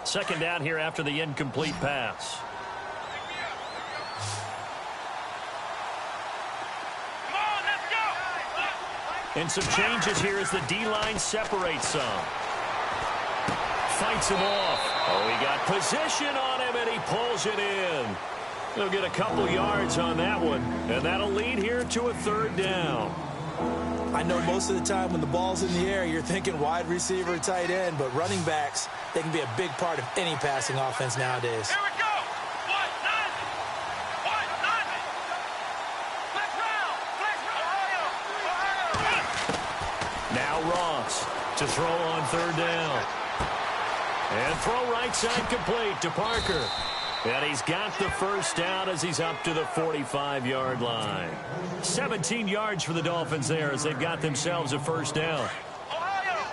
Second down here after the incomplete pass. And some changes here as the D-line separates some. Fights him off. Oh, he got position on him, and he pulls it in. He'll get a couple yards on that one, and that'll lead here to a third down. I know most of the time when the ball's in the air, you're thinking wide receiver, tight end, but running backs, they can be a big part of any passing offense nowadays. Here we go. Now Ross to throw on third down. And throw right side complete to Parker. And he's got the first down as he's up to the 45-yard line. 17 yards for the Dolphins there as they've got themselves a first down.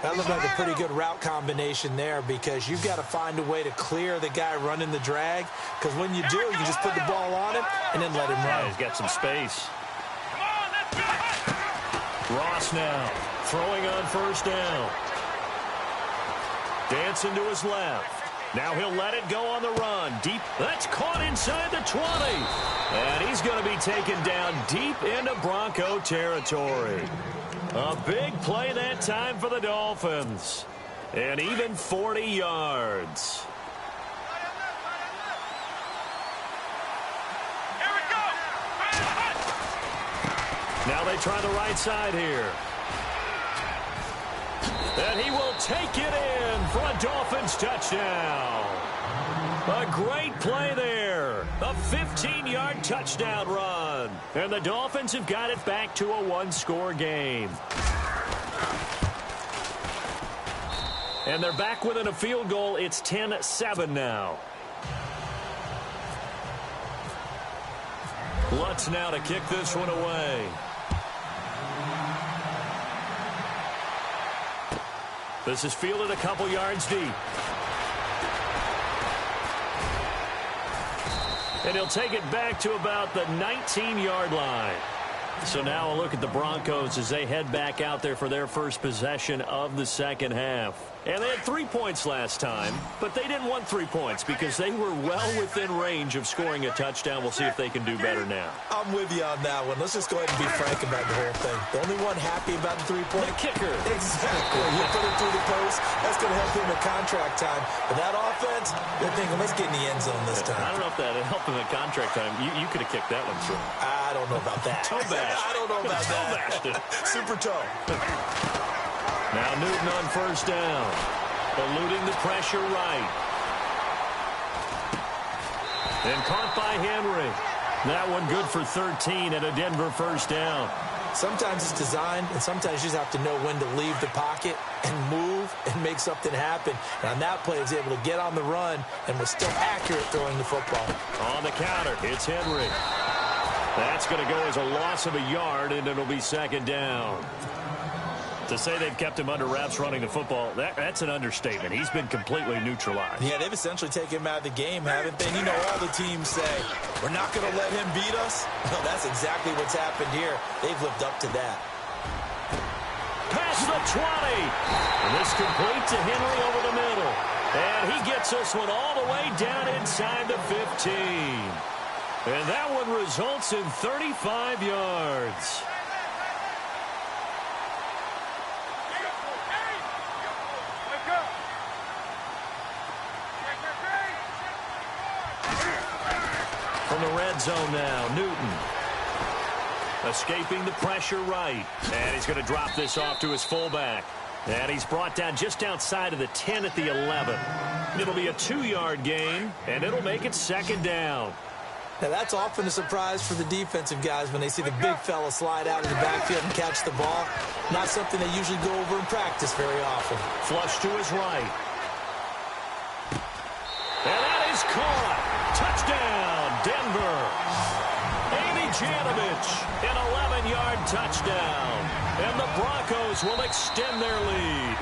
That looked like a pretty good route combination there because you've got to find a way to clear the guy running the drag, because when you do, you just put the ball on him and then let him run. Yeah, he's got some space. Ross now throwing on first down. Dancing to his left. Now he'll let it go on the run. Deep. That's caught inside the 20. And he's going to be taken down deep into Bronco territory. A big play that time for the Dolphins. And even 40 yards. Here we go. Now they try the right side here. And he will take it in for a Dolphins touchdown. A great play there. A 15-yard touchdown run. And the Dolphins have got it back to a one-score game. And they're back within a field goal. It's 10-7 now. Lutz now to kick this one away. This is fielded a couple yards deep. And he'll take it back to about the 19-yard line. So now a look at the Broncos as they head back out there for their first possession of the second half. And they had 3 points last time, but they didn't want 3 points because they were well within range of scoring a touchdown. We'll see if they can do better now. I'm with you on that one. Let's just go ahead and be frank about the whole thing. The only one happy about the 3-point. The kicker. Exactly. You put it through the post. That's going to help him at contract time. But that offense, they're thinking, let's get in the end zone this time. I don't know if that helped him at contract time. You could have kicked that one through. I don't know about that. Toe bash. I don't know about Toe bashed it. Super toe. Now Newton on first down. Eluding the pressure right. And caught by Henry. That one good for 13 and a Denver first down. Sometimes it's designed, and sometimes you just have to know when to leave the pocket and move and make something happen. And on that play, he was able to get on the run and was still accurate throwing the football. On the counter, it's Henry. That's going to go as a loss of a yard, and it'll be second down. To say they've kept him under wraps running the football, that's an understatement. He's been completely neutralized. Yeah, they've essentially taken him out of the game, haven't they? You know, all the teams say, we're not going to let him beat us. No, that's exactly what's happened here. They've lived up to that. Past the 20. And this complete to Henry over the middle. And he gets this one all the way down inside the 15. And that one results in 35 yards. From the red zone now, Newton. Escaping the pressure right. And he's going to drop this off to his fullback. And he's brought down just outside of the 10 at the 11. It'll be a 2-yard gain, and it'll make it second down. Now, that's often a surprise for the defensive guys when they see the big fella slide out of the backfield and catch the ball. Not something they usually go over in practice very often. Flush to his right. And that is caught. Touchdown, Denver. Andy Janovich, an 11-yard touchdown. And the Broncos will extend their lead.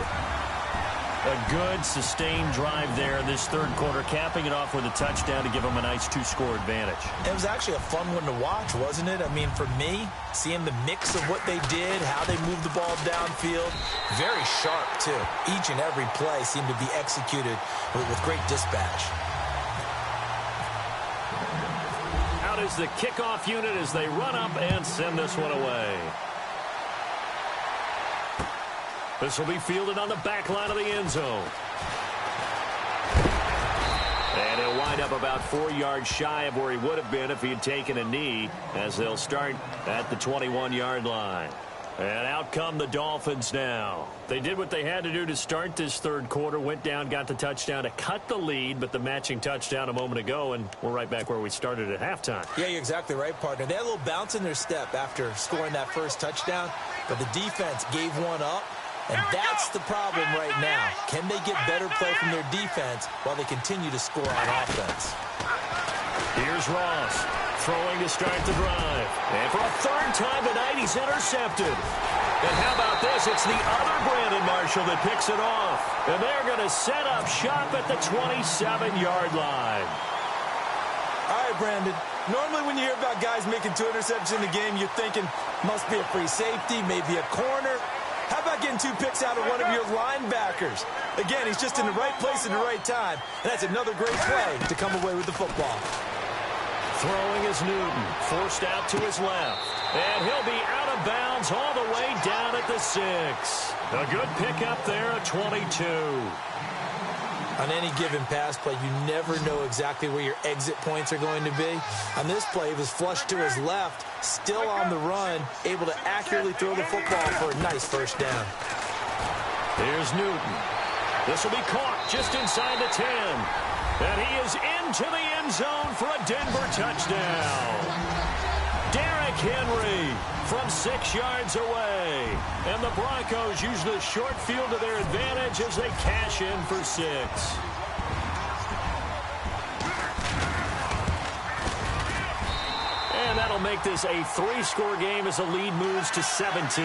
A good, sustained drive there in this third quarter, capping it off with a touchdown to give them a nice 2-score advantage. It was actually a fun one to watch, wasn't it? I mean, for me, seeing the mix of what they did, how they moved the ball downfield, very sharp, too. Each and every play seemed to be executed with great dispatch. Out is the kickoff unit as they run up and send this one away. This will be fielded on the back line of the end zone. And he'll wind up about 4 yards shy of where he would have been if he had taken a knee, as they'll start at the 21-yard line. And out come the Dolphins now. They did what they had to do to start this third quarter, went down, got the touchdown to cut the lead, but the matching touchdown a moment ago, and we're right back where we started at halftime. Yeah, you're exactly right, partner. They had a little bounce in their step after scoring that first touchdown, but the defense gave one up. And that's the problem right now. Can they get better play from their defense while they continue to score on offense? Here's Ross throwing to start the drive. And for a third time tonight, he's intercepted. And how about this? It's the other Brandon Marshall that picks it off. And they're going to set up shop at the 27-yard line. All right, Brandon. Normally when you hear about guys making 2 interceptions in the game, you're thinking must be a free safety, maybe a corner. How about getting 2 picks out of one of your linebackers? Again, he's just in the right place at the right time, and that's another great play to come away with the football. Throwing is Newton, forced out to his left. And he'll be out of bounds all the way down at the 6. A good pickup there at 22. On any given pass play, you never know exactly where your exit points are going to be. On this play, he was flushed to his left, still on the run, able to accurately throw the football for a nice first down. Here's Newton. This will be caught just inside the 10. And he is into the end zone for a Denver touchdown. Derrick Henry from 6 yards away. And the Broncos use the short field to their advantage as they cash in for 6. And that'll make this a 3-score game as the lead moves to 17.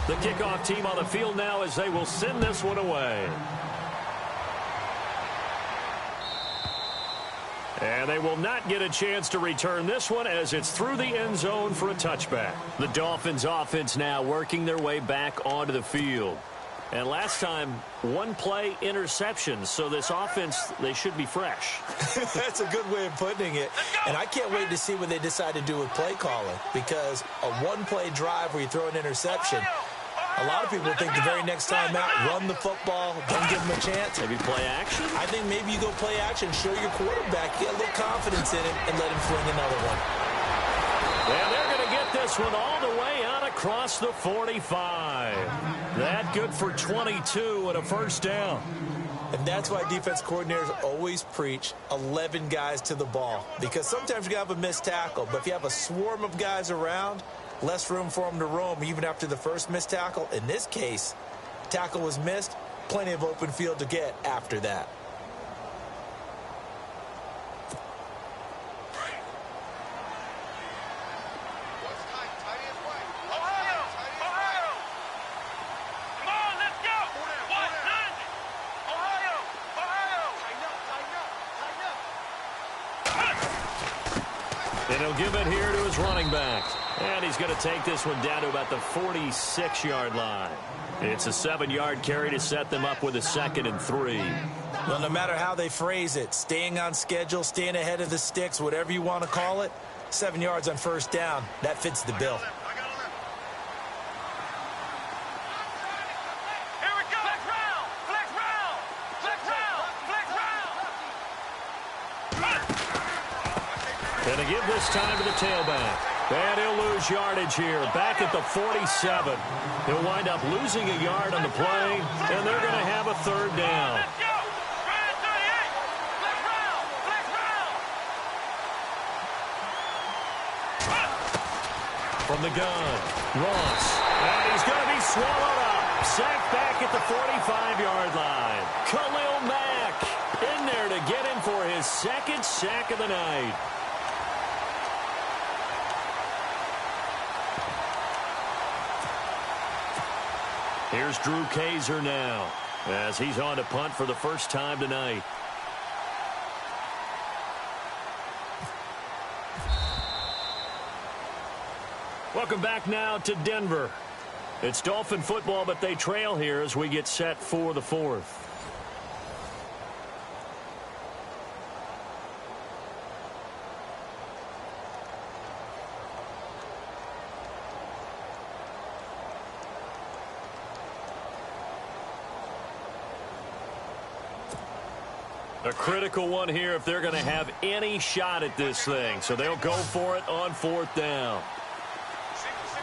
The kickoff team on the field now as they will send this one away. And they will not get a chance to return this one as it's through the end zone for a touchback. The Dolphins offense now working their way back onto the field. And last time, 1-play interceptions. So this offense, they should be fresh. That's a good way of putting it. And I can't wait to see what they decide to do with play calling. Because a 1-play drive where you throw an interception, a lot of people think the very next time out, run the football, don't give them a chance. Maybe play action? I think maybe you go play action, show your quarterback, get a little confidence in him, and let him fling another one. And they're going to get this one all the way out across the 45. That good for 22 and a first down. And that's why defense coordinators always preach 11 guys to the ball. Because sometimes you have a missed tackle, but if you have a swarm of guys around, less room for them to roam even after the first missed tackle. In this case, tackle was missed, plenty of open field to get after that. And he'll give it here to his running back. And he's going to take this one down to about the 46-yard line. It's a 7-yard carry to set them up with a 2nd and 3. Well, no matter how they phrase it, staying on schedule, staying ahead of the sticks, whatever you want to call it, 7 yards on first down, that fits the bill. And to give this time to the tailback. And he'll lose yardage here. Back at the 47. He'll wind up losing a yard on the play, and they're going to have a 3rd down. From the gun, Ross. And he's going to be swallowed up. Sacked back at the 45-yard line. Khalil Mack in there to get him for his his second sack of the night. Here's Drew Kaiser now, as he's on to punt for the first time tonight. Welcome back now to Denver. It's Dolphin football, but they trail here as we get set for the fourth. A critical one here if they're going to have any shot at this thing. So they'll go for it on fourth down.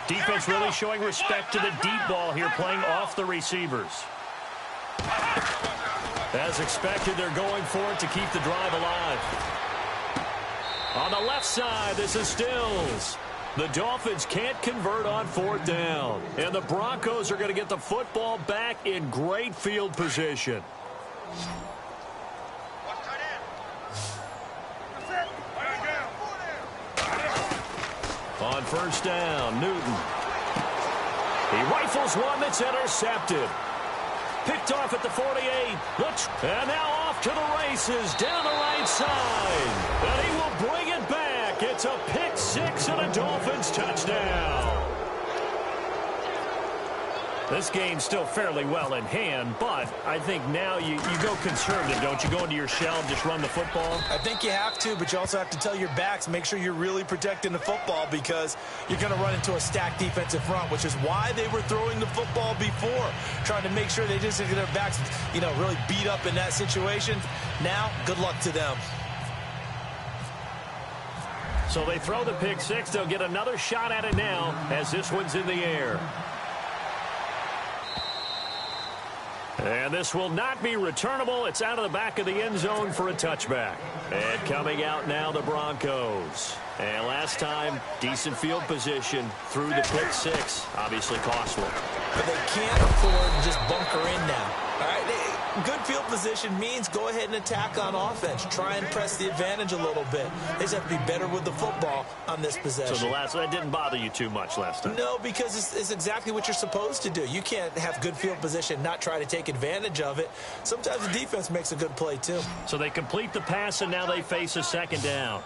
Defense really showing respect to the deep ball here, playing off the receivers. As expected, they're going for it to keep the drive alive. On the left side, this is Stills. The Dolphins can't convert on fourth down. And the Broncos are going to get the football back in great field position. On first down, Newton. He rifles one that's intercepted. Picked off at the 48. And now off to the races down the right side. And he will bring it back. It's a pick six and a Dolphins touchdown. This game's still fairly well in hand, but I think now you go conservative, don't you? Go into your shell and just run the football? I think you have to, but you also have to tell your backs, make sure you're really protecting the football because you're going to run into a stacked defensive front, which is why they were throwing the football before, trying to make sure they just get their backs, really beat up in that situation. Now, good luck to them. So they throw the pick six. They'll get another shot at it now as this one's in the air. And this will not be returnable. It's out of the back of the end zone for a touchback. And coming out now, the Broncos. And last time, decent field position through the pick six. Obviously costly. But they can't afford to just bunker in now. All right, good field position means go ahead and attack on offense. Try and press the advantage a little bit. They just have to be better with the football on this possession. So that didn't bother you too much last time? No, because it's exactly what you're supposed to do. You can't have good field position, not try to take advantage of it. Sometimes the defense makes a good play, too. So they complete the pass, and now they face a second down.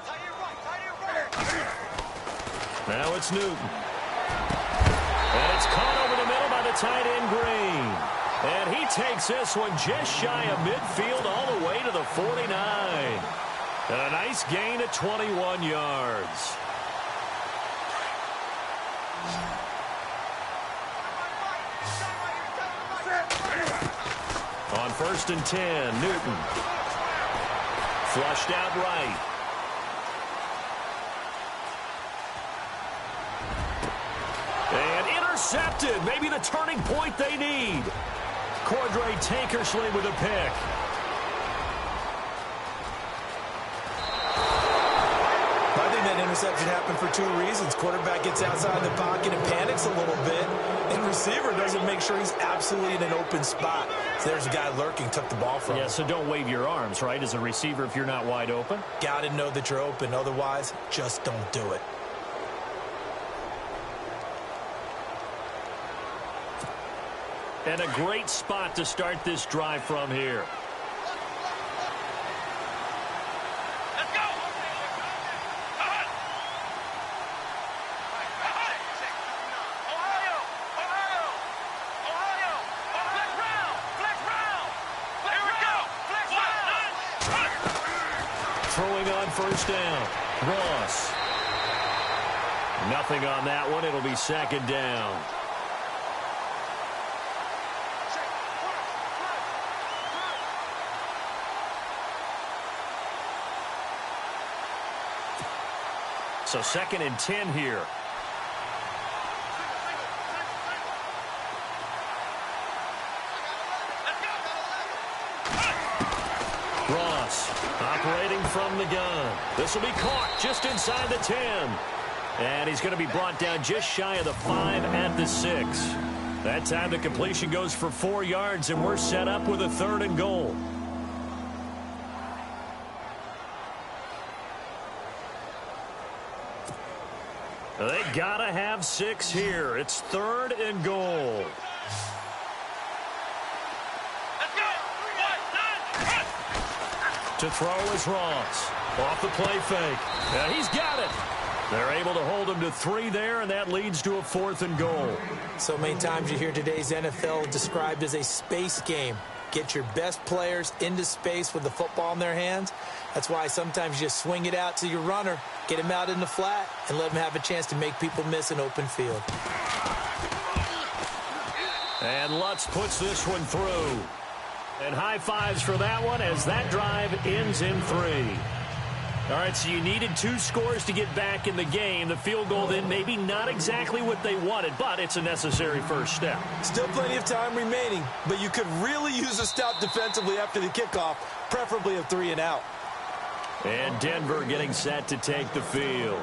Now it's Newton. And it's caught over the middle by the tight end Green. And he takes this one just shy of midfield all the way to the 49. And a nice gain of 21 yards. On first and 10, Newton. Flushed out right. And intercepted. Maybe the turning point they need. Cordray Tankersley with a pick. I think that interception happened for two reasons. Quarterback gets outside the pocket and panics a little bit. And receiver doesn't make sure he's absolutely in an open spot. So there's a guy lurking, took the ball from him. Yeah, so don't wave your arms, right, as a receiver if you're not wide open? Got to know that you're open. Otherwise, just don't do it. And a great spot to start this drive from here. Let's go! Ohio! Flex round! Here we go! Flex round! Throwing on first down. Ross. Nothing on that one. It'll be second down. So second and 10 here. Ross operating from the gun. This will be caught just inside the 10. And he's going to be brought down just shy of the 5 at the 6. That time the completion goes for 4 yards, and we're set up with a 3rd and goal. They gotta have 6 here. It's 3rd and goal. Let's go. 1, 9, run. To throw is Ross. Off the play fake. Yeah, he's got it. They're able to hold him to 3 there, and that leads to a 4th and goal. So many times you hear today's NFL described as a space game. Get your best players into space with the football in their hands. That's why sometimes you just swing it out to your runner, get him out in the flat, and let him have a chance to make people miss an open field. And Lutz puts this one through. And high fives for that one as that drive ends in 3. All right, so you needed 2 scores to get back in the game. The field goal then maybe not exactly what they wanted, but it's a necessary first step. Still plenty of time remaining, but you could really use a stop defensively after the kickoff, preferably a 3 and out. And Denver getting set to take the field.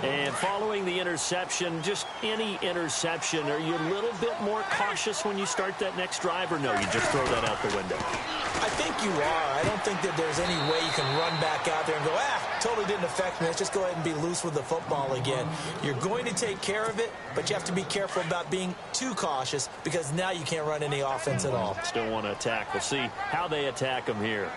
And following the interception, just any interception, are you a little bit more cautious when you start that next drive, or no, you just throw that out the window? I think you are. I don't think that there's any way you can run back out there and go, totally didn't affect me. Let's just go ahead and be loose with the football again. You're going to take care of it, but you have to be careful about being too cautious because now you can't run any offense at all. Still want to attack. We'll see how they attack them here.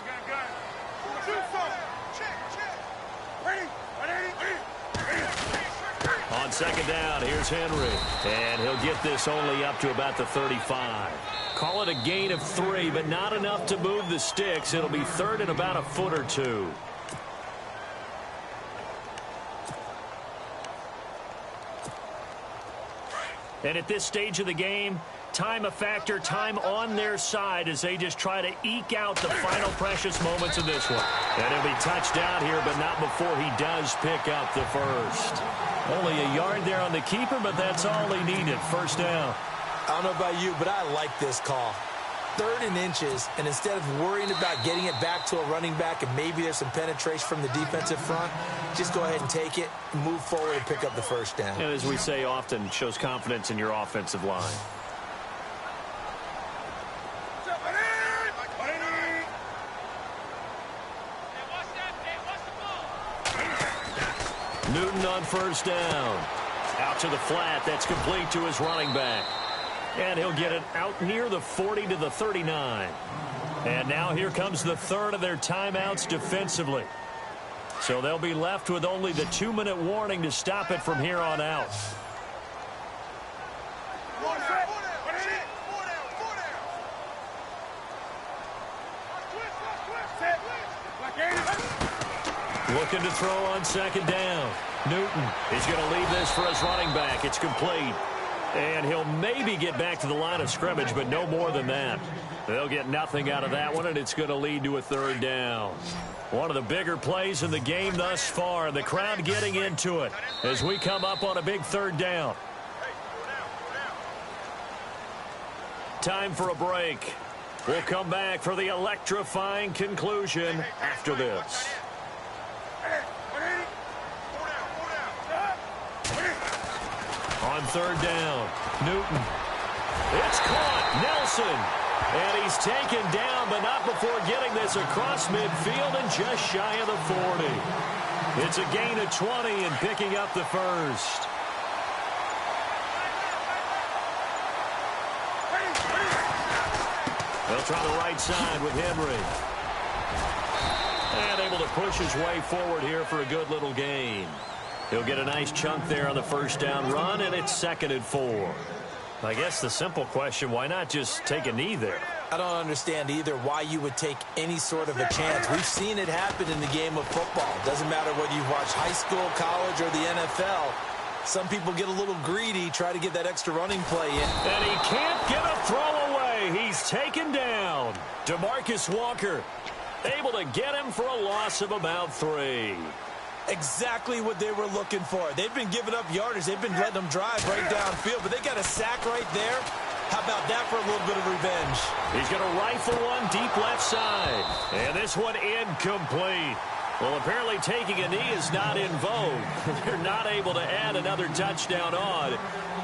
On second down, here's Henry. And he'll get this only up to about the 35. Call it a gain of 3, but not enough to move the sticks. It'll be 3rd and about a foot or 2. And at this stage of the game, time a factor, time on their side as they just try to eke out the final precious moments of this one. And he'll be touched down here, but not before he does pick up the first. Only a yard there on the keeper, but that's all he needed. First down. I don't know about you, but I like this call. 3rd and inches, and instead of worrying about getting it back to a running back and maybe there's some penetration from the defensive front, just go ahead and take it, move forward, and pick up the first down. And as we say often, shows confidence in your offensive line. Newton on first down. Out to the flat. That's complete to his running back. And he'll get it out near the 40 to the 39. And now here comes the 3rd of their timeouts defensively. So they'll be left with only the 2-minute warning to stop it from here on out. Looking to throw on second down. Newton is going to leave this for his running back. It's complete. And he'll maybe get back to the line of scrimmage, but no more than that. They'll get nothing out of that one, and it's going to lead to a 3rd down. One of the bigger plays in the game thus far. The crowd getting into it as we come up on a big 3rd down. Time for a break. We'll come back for the electrifying conclusion after this. On 3rd down, Newton. It's caught. Nelson. And he's taken down, but not before getting this across midfield and just shy of the 40. It's a gain of 20 and picking up the first. They'll try the right side with Henry. And able to push his way forward here for a good little gain. He'll get a nice chunk there on the first down run, and it's 2nd and 4. I guess the simple question, why not just take a knee there? I don't understand either why you would take any sort of a chance. We've seen it happen in the game of football. Doesn't matter whether you've watched high school, college, or the NFL. Some people get a little greedy, try to get that extra running play in. And he can't get a throw away. He's taken down. DeMarcus Walker able to get him for a loss of about 3. Exactly what they were looking for. They've been giving up yardage. They've been letting them drive right downfield, but they got a sack right there. How about that for a little bit of revenge? He's going to rifle one deep left side. And this one incomplete. Well, apparently taking a knee is not in vogue. They're not able to add another touchdown on.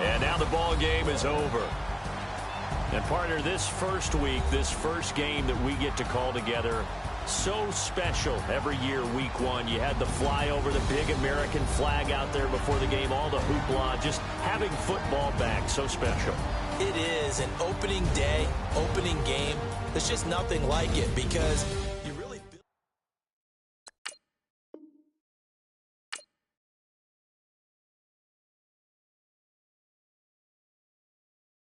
And now the ball game is over. And partner, this first week, this first game that we get to call together, So special every year, week one. You had the flyover, the big American flag out there before the game, all the hoopla, just having football back, so special. It is an opening day, opening game. There's just nothing like it because